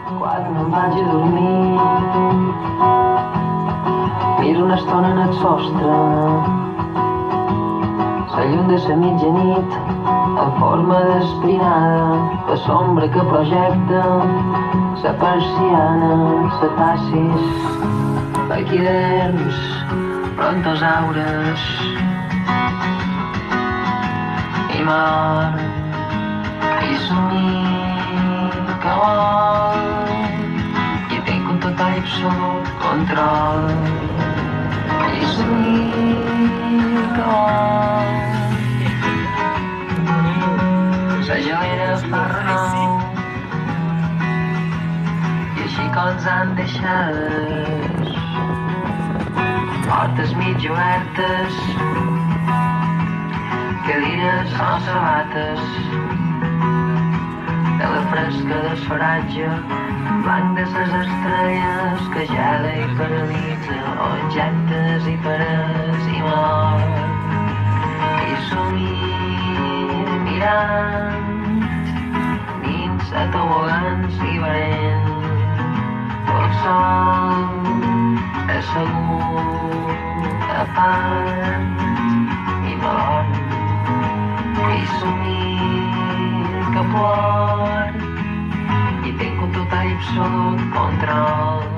Quan me'n vaig a dormir, miro una estona en el sostre, la llum de la mitjanit en forma d'espinada, la sombra que projecta la persiana, la tassis, aquí dents, brontosaures i mar, i somni que vol, i tinc un total i absolut control, i somni que vol. La gelera fa renou i així com ens han deixades portes mig obertes, cadires o sabates de la fresca del soratge blanc de ses estrelles que gela i paralitza objectes i parets i mort i somia mirant dins a tobogans i barent el sol assegut a part i mort i somia que plor i tinc un total i absolut control.